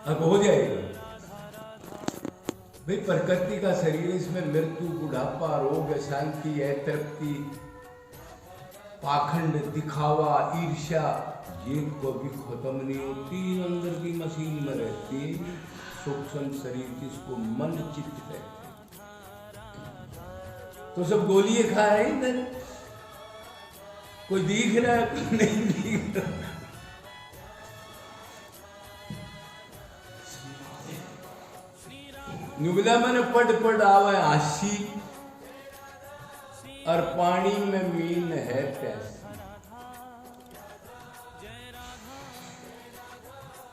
अब हो जाएगा भाई। प्रकृति का शरीर, इसमें मृत्यु, बुढ़ापा, रोग, शांति है, तृप्ति, पाखंड, दिखावा, ईर्ष्या, ये कभी खत्म नहीं होती। अंदर की मशीन में रहती सूक्ष्म शरीर, जिसको मन चित्त कहते हैं। तो सब गोलियां खा रहे हैं इधर, कोई दिख रहा है, कोई नहीं दिख रहा। नुबला मैंने पट आवे आशी, और पानी में मीन है प्यासी।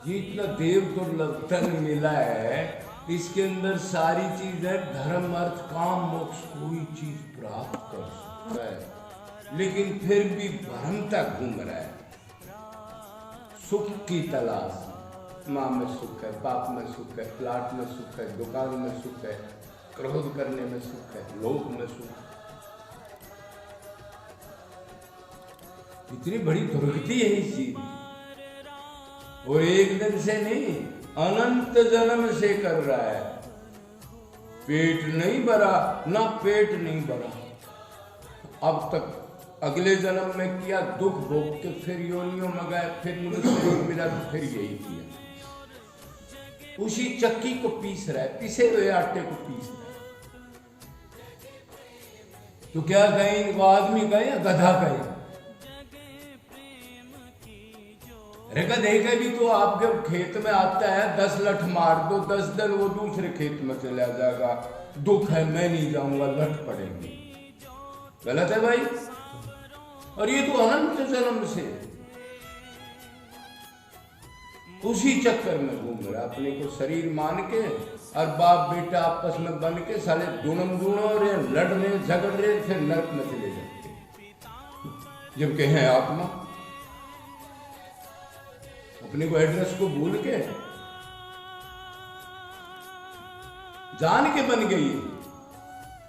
जितना देव दुर्लभ धन मिला है, इसके अंदर सारी चीज है। धर्म, अर्थ, काम, मोक्ष कोई चीज प्राप्त कर सकता है, लेकिन फिर भी भ्रमता घूम रहा है। सुख की तलाश, माँ में सुख है, बाप में सुख है, प्लाट में सुख है, दुकान में सुख है, क्रोध करने में सुख है, लोभ में सुख है। इतनी बड़ी दुर्गति है इस चीज, और एक दिन से नहीं, अनंत जन्म से कर रहा है। पेट नहीं भरा, ना पेट नहीं भरा, अब तक अगले जन्म में किया, दुख भोग के फिर योनियों में गए, फिर मनुष्य मिला तो फिर यही किया। उसी चक्की को पीस रहा है, पिसे हुए आटे को पीस रहा है। तो क्या कहें इनको, आदमी कहें या गधा कहें? अरे गधे का भी तो आपके खेत में आता है, 10 लठ मार दो, 10 दिन वो दूसरे खेत में चला जाएगा। दुख है, मैं नहीं जाऊंगा, लठ पड़ेंगे। गलत है भाई। और ये तो अनंत जन्म से उसी चक्कर में घूम रहा, अपने को शरीर मान के, और बाप बेटा आपस में बन के साले दुनम दुनो रहे, लड़ रहे, झगड़ रहे, फिर नरक में चले जाते। जबकि हैं आत्मा, अपने को एड्रेस को भूल के जान के बन गई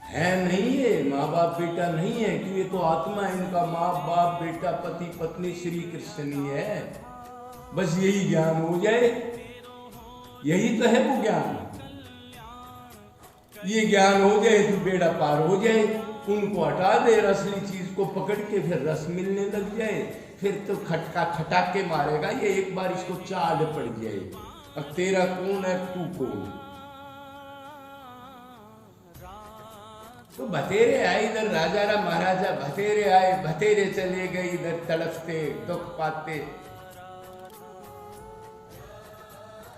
है। नहीं है माँ बाप बेटा नहीं है, कि ये तो आत्मा है, इनका माँ बाप बेटा पति पत्नी श्री कृष्ण नहीं है। बस यही ज्ञान हो जाए, यही तो है वो ज्ञान। ये ज्ञान हो जाए तो बेड़ा पार हो जाए। उनको हटा दे, असली चीज को पकड़ के फिर रस मिलने लग जाए, फिर तो खटका खटाके मारेगा। ये एक बार इसको चाल पड़ जाए, अब तेरा कौन है, तू कौन। तो बतेरे आए इधर, राजा रा महाराजा बतेरे आए, बतेरे चले गए इधर, तड़पते दुख पाते।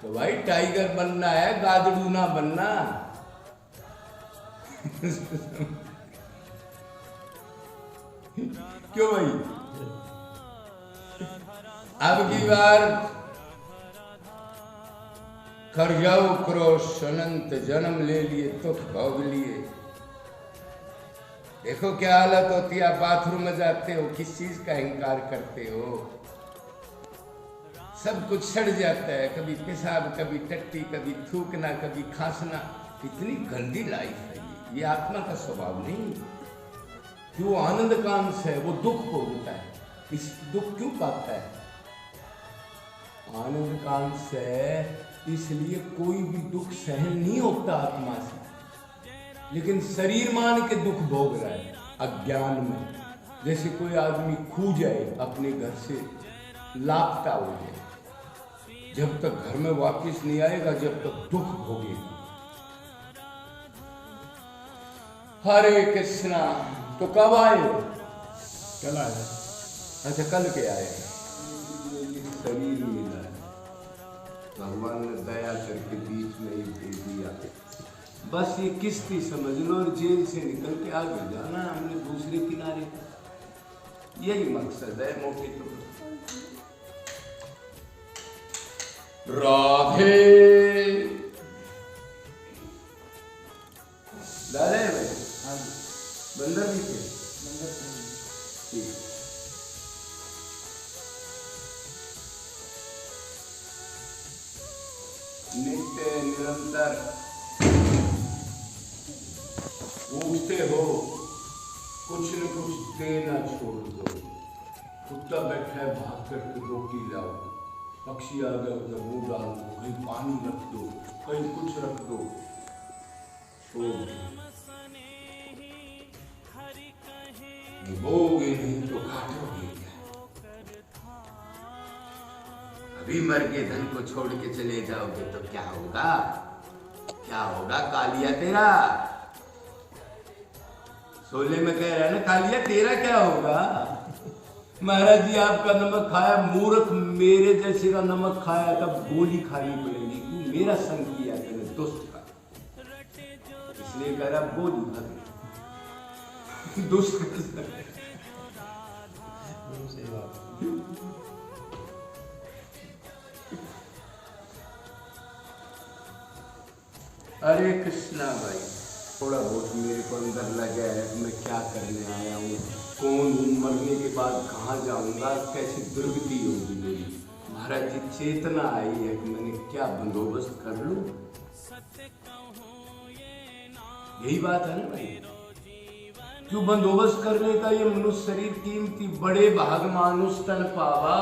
तो भाई टाइगर बनना है, गादड़ू ना बनना। क्यों भाई? अब की बार कर जाओ क्रोश, अनंत जन्म ले लिए, दुख भोग लिए। देखो क्या हालत होती है, बाथरूम में जाते हो, किस चीज का अहंकार करते हो, सब कुछ सड़ जाता है। कभी पेशाब, कभी टट्टी, कभी थूकना, कभी खांसना। इतनी गंदी लाइफ है ये आत्मा का स्वभाव नहीं। कि वो आनंद कांश है, वो दुख भोगता है। इस दुख क्यों पाता है? आनंद कांश है, इसलिए कोई भी दुख सहन नहीं होता आत्मा से, लेकिन शरीर मान के दुख भोग रहा है अज्ञान में। जैसे कोई आदमी खो जाए, अपने घर से लापता हो जाए, जब तक घर में वापस नहीं आएगा, जब तक दुख भोगेगा। हरे कृष्णा। तो कब आए? कल आए। अच्छा, कल के आए। शरीर मिला है, भगवान ने दया करके बीच में ही दे दिया। बस ये किस्ती समझ लो, और जेल से निकल के आगे जाना हमने दूसरे किनारे। यही मकसद है मोटे तौर। राधे दादा है भाई। हाँ, बंदर भी थे। ठीक। नित्य निरंतर पूछते हो कुछ न कुछ देना छोड़ दो। कुत्ता बैठा है भाग करके रोटी लाओ, पक्षी आ गया उधर वो डाल दो, कहीं पानी रख दो, कहीं कुछ रख दो। बोगे नहीं तो काटोगे क्या? अभी मर के धन को छोड़ के चले जाओगे तो क्या होगा? क्या होगा कालिया तेरा? शोले में कह रहा है ना कालिया तेरा क्या होगा? महाराज जी आपका नमक खाया, मूर्ख मेरे जैसे का नमक खाया तब गोली खानी पड़ेगी। तू मेरा संग किया तेरे दुष्ट का, इसलिए कह रहा गोली खा दुष्ट का। अरे कृष्णा भाई, थोड़ा बहुत मेरे को अंदर लगा है मैं क्या करने आया हूँ, कौन हूँ, मरने के बाद कहाँ जाऊँगा, कैसी दुर्गति होगी मेरी। महाराज जी चेतना आई है कि मैंने क्या बंदोबस्त कर लूँ। यही बात है ना भाई, क्यों बंदोबस्त करने का? ये मनुष्य शरीर कीमती, बड़े भाग मानुष तन पावा,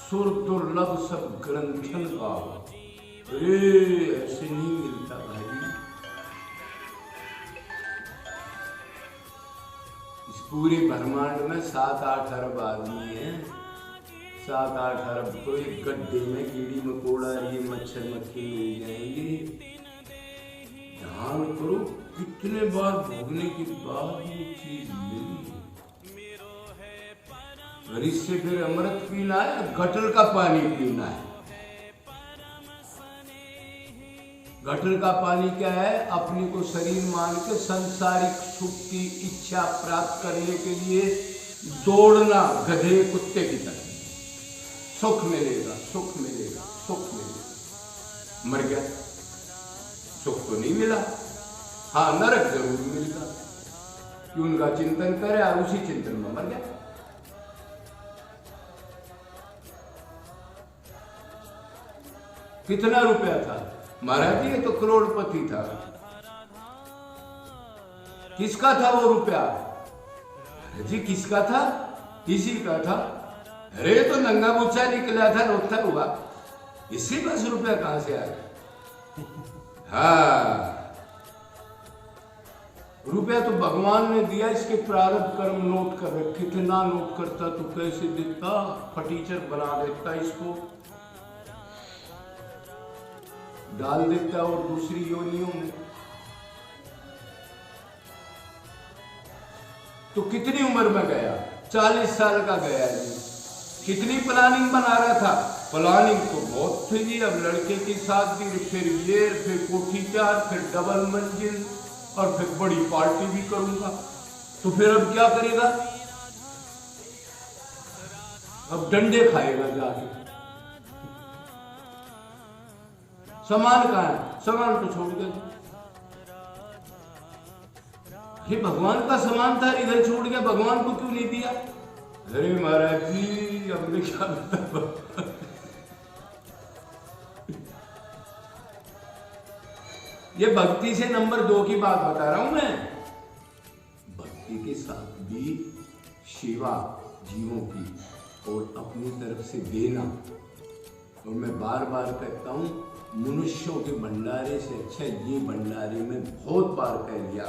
सुर दुर्लभ सब ग्रंथन पावा। अरे ऐसे नहीं मिलता भाई। इस पूरे ब्रह्मांड में 7-8 अरब आदमी हैं। 7-8 अरब तो एक गड्ढे में कीड़ी मकोड़ा ये मच्छर मक्खी मिल जाएंगे। ध्यान करो कितने बार भोगने के बाद ये चीज मिली। और इससे फिर अमृत पीना है, गटर का पानी पीना है। गटर का पानी क्या है? अपने को शरीर मान के सांसारिक सुख की इच्छा प्राप्त करने के लिए दौड़ना गधे कुत्ते की तरह। सुख मिलेगा, सुख मिलेगा, सुख मिलेगा। मर गया, सुख तो नहीं मिला। हाँ नरक जरूर मिलेगा, कि उनका चिंतन करे और उसी चिंतन में मर गया। कितना रुपया था? महाराज जी ये तो करोड़पति था। किसका था वो रुपया? जी किसका था? किसी का था। अरे तो नंगा बुच्चा निकला था, रोता हुआ, इससे बस रुपया कहां से आ गया? हाँ रुपया तो भगवान ने दिया, इसके प्रारब्ध कर्म नोट कर रहे। कितना नोट करता तो कैसे देता, फटीचर बना देता, इसको डाल देता और दूसरी योनियों में। तो कितनी उम्र में गया? 40 साल का गया जी। कितनी प्लानिंग बना रहा था? प्लानिंग तो बहुत थी जी। अब लड़के की शादी, फिर ये, फिर कोठी चार, फिर डबल मंजिल, और फिर बड़ी पार्टी भी करूंगा। तो फिर अब क्या करेगा? अब डंडे खाएगा जाके। सामान कहाँ है? सामान तो छोड़ गया। ये भगवान का सामान था, इधर छोड़ गया, भगवान को क्यों नहीं दिया? अरे महाराज जी हमने क्या बताया? ये भक्ति से नंबर 2 की बात बता रहा हूं मैं। भक्ति के साथ भी सेवा जीवों की और अपनी तरफ से देना। और मैं बार बार कहता हूं, मनुष्यों के भंडारे से अच्छा ये भंडारे में बहुत बार कह लिया।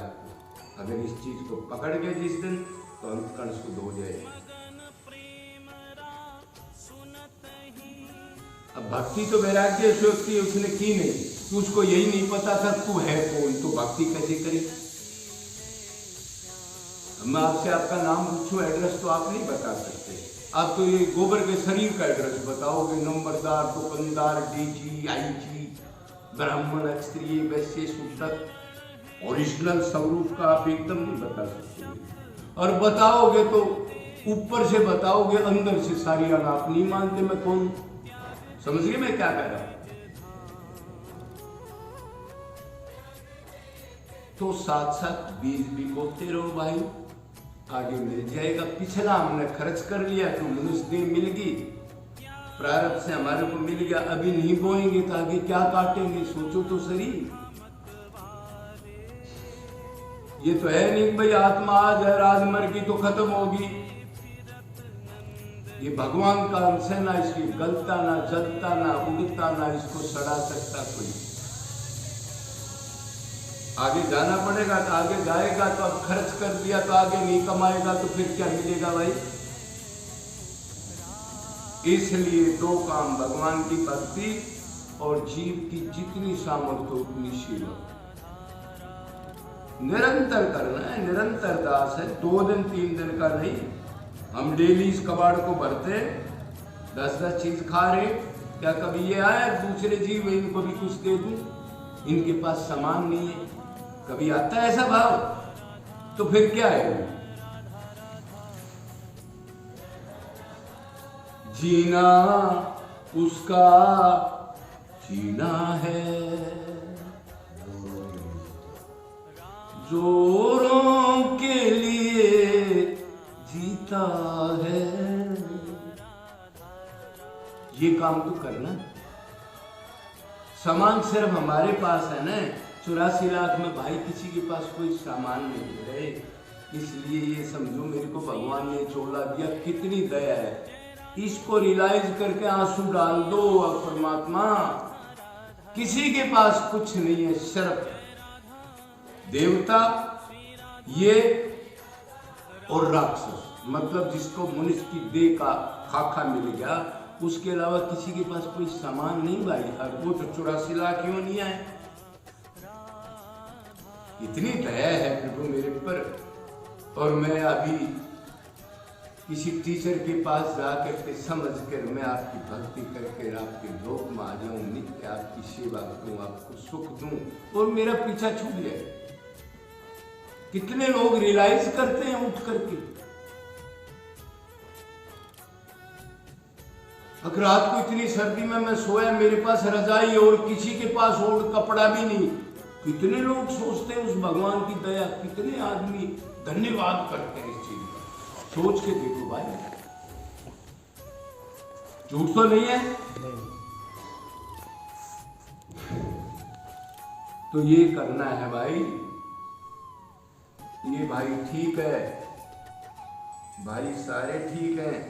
अगर इस चीज को पकड़ गए जिस दिन, तो अंतकण शुद्ध हो जाएगा। अब भक्ति तो वैराग्य से होती है, उसने की नहीं, तो उसको यही नहीं पता था तू है कौन, तो भक्ति कैसे करे? मैं आपसे आपका नाम पूछूं, एड्रेस तो आप नहीं बता सकते। आप तो ये गोबर के शरीर का एड्रेस बताओगे, नंबरदार, दुकानदार, डीजी, आईजी, ब्राह्मण, क्षत्रिय, वैश्य, शूद्र, ओरिजिनल स्वरूप का आप एकदम नहीं बता सकते। और बताओगे तो ऊपर से बताओगे, अंदर से सारी आना आप नहीं मानते मैं कौन। समझिए मैं क्या कह रहा हूं? तो साथ साथ बीज भी बोते रहो भाई, आगे मिल जाएगा। पिछला हमने खर्च कर लिया तो मनुष्य देह मिल गई, प्रारब्ध से हमारे को मिल गया। अभी नहीं बोएंगे तो आगे क्या काटेंगे? सोचो तो सही। ये तो है नहीं भाई आत्मा आज है आज मर गई तो खत्म होगी। ये भगवान का अंश है ना, इसकी गलता ना जलता ना उड़ता ना इसको सड़ा सकता कोई। आगे जाना पड़ेगा तो आगे जाएगा, तो अब खर्च कर दिया तो आगे नहीं कमाएगा तो फिर क्या मिलेगा भाई। इसलिए दो काम, भगवान की भक्ति और जीव की जितनी सामर्थ्य उतनी सेवा निरंतर करना है। निरंतर दास है, 2 दिन 3 दिन का नहीं। हम डेली इस कबाड़ को भरते 10-10 चीज खा रहे, क्या कभी ये आया दूसरे जीव इनको भी कुछ दे दूं, इनके पास सामान नहीं है, कभी आता है ऐसा भाव? तो फिर क्या है? जीना उसका जीना है, जोरों के लिए जीता है। ये काम तो करना। सामान सिर्फ हमारे पास है ना, 84 लाख में भाई किसी के पास कोई सामान नहीं है। इसलिए ये समझो मेरे को भगवान ने चोला दिया, कितनी दया है। इसको रियलाइज करके आंसू डाल दो। परमात्मा किसी के पास कुछ नहीं है, सिर्फ देवता ये और राक्षस, मतलब जिसको मनुष्य की देह का खाका मिल गया, उसके अलावा किसी के पास कोई सामान नहीं भाई। और वो तो 84 लाख क्यों नहीं आए। इतनी दया है प्रभु मेरे पर। और मैं अभी किसी टीचर के पास जाकर के समझ कर मैं आपकी भक्ति करके आपके लोक में आ जाऊं, नित्य आपकी सेवा करूं, आपको सुख दूं और मेरा पीछा छूट जाए। कितने लोग रियलाइज करते हैं उठ करके। अगर रात को इतनी सर्दी में मैं सोया, मेरे पास रजाई और किसी के पास और कपड़ा भी नहीं, कितने लोग सोचते हैं उस भगवान की दया। कितने आदमी धन्यवाद करते हैं इस चीज का। सोच के देखो भाई, झूठ तो नहीं है। तो ये करना है भाई। ये भाई ठीक है, भाई सारे ठीक हैं।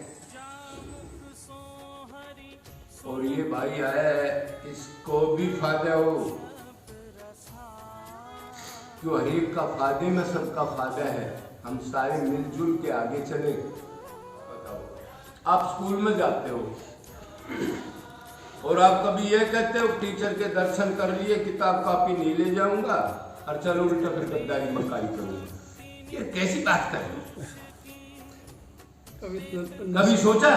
और ये भाई आया है, इसको भी फायदा हो, क्यों हर एक का फायदे में सबका फायदा है। हम सारे मिलजुल के आगे चले। बताओ, आप स्कूल में जाते हो और आप कभी ये कहते हो टीचर के दर्शन कर लिए, किताब कॉपी नहीं ले जाऊंगा और चलो उल्टा फिर गद्दारी मकाई करूंगा। ये कैसी बात कर रहे हो? कभी सोचा?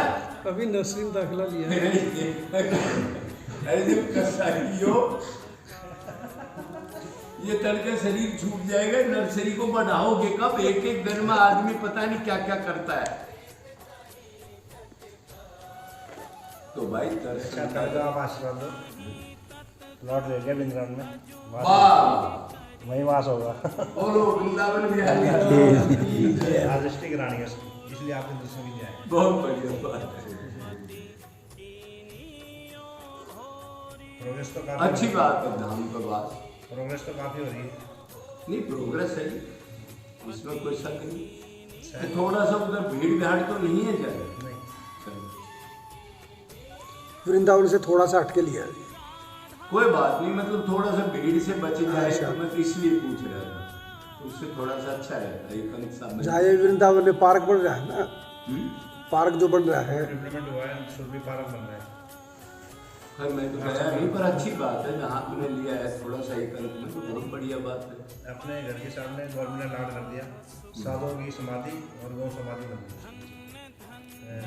कभी नर्सरी में दाखिला लिया? अरे जब कसाईयो ये तड़के शरीर छूट जाएगा, नर्सरी को बढ़ाओगे कब? एक एक दिन में आदमी पता नहीं क्या क्या करता है। तो भाई दर्शन तो आप आशीर्वाद दो। प्लॉट ले लिया वृंदावन में, वही वास होगा। बोलो वृंदावन भी आ गया। आदिष्टि की रानी है, इसलिए आपने दूसरे भी दिया है। बहुत बढ़िया बात है, प्रोग्रेस तो काफी अच्छी बात है। धाम का वास, प्रोग्रेस तो काफी हो रही है। नहीं प्रोग्रेस है, इसमें कोई शक नहीं। थोड़ा सा उधर भीड़ भाड़ तो नहीं है ज्यादा। नहीं, वृंदावन से थोड़ा सा हटके लिया है। कोई बात नहीं, मतलब थोड़ा सा भीड़ से बच जाए तो मैं तो इसलिए पूछ रहा था। उससे थोड़ा सा अच्छा रहता है। एक अंश में जाए वृंदावन में पार्क बन रहा है ना, पार्क जो बन रहा है, डेवलपमेंट हुआ है, सुरभि पार्क बन रहा है। खैर मैं तो गया नहीं, पर अच्छी बात है जहाँ तुमने लिया है थोड़ा सा एक अंश में, तो बहुत बढ़िया बात है। अपने घर के सामने गवर्नमेंट ने अलाट कर दिया, साधुओं की समाधि और गौ समाधि बन गई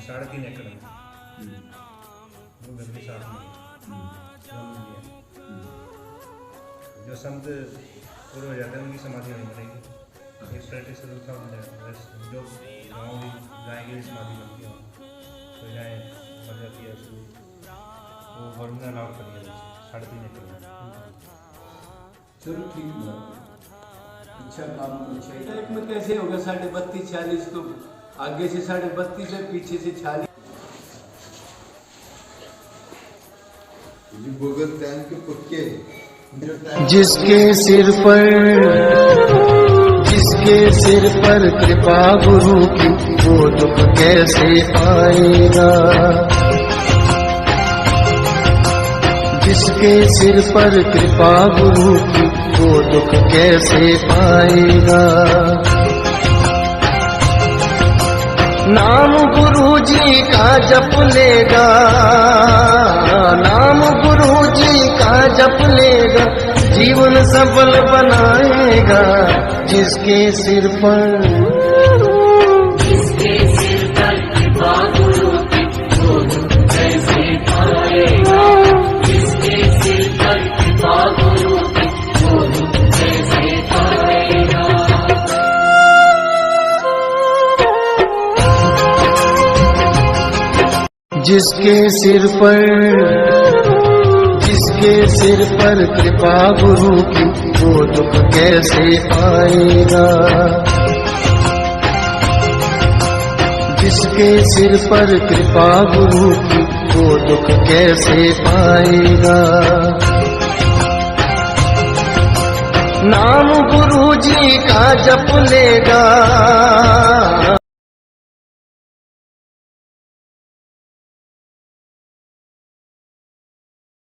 3.5 एकड़ में, वो घर के साथ में जमीन लिया। जो संत पूरे हो जाते हैं उनकी समाधि नहीं बनेगी। इस तरह से जो गाँव की गाय की समाधि बनती है, तो गाय मर जाती है, उसको वो गवर्नमेंट ने अलाउड कर दिया 3.5 एकड़ में। चलो ठीक बात, अच्छा काम अच्छा है। एक में कैसे होगा 32.5-40, तो आगे से 32.5 है, पीछे से 40। गूगल टाइम के पक्के जिसके सिर पर जिसके सिर पर कृपा गुरु की वो दुख कैसे पाएगा। जिसके सिर पर कृपा गुरु की वो दुख कैसे पाएगा। नाम गुरु जी का जप लेगा, नाम गुरु जी का जप लेगा, जीवन सफल बनाएगा। जिसके सिर पर कृपा गुरु की वो दुख कैसे पाएगा। जिसके सिर पर कृपा गुरु की वो दुख कैसे पाएगा। जिसके सिर पर कृपा गुरु की वो दुख कैसे पाएगा। जिसके सिर पर कृपा गुरु की वो दुख कैसे पाएगा। नाम गुरु जी का जप लेगा,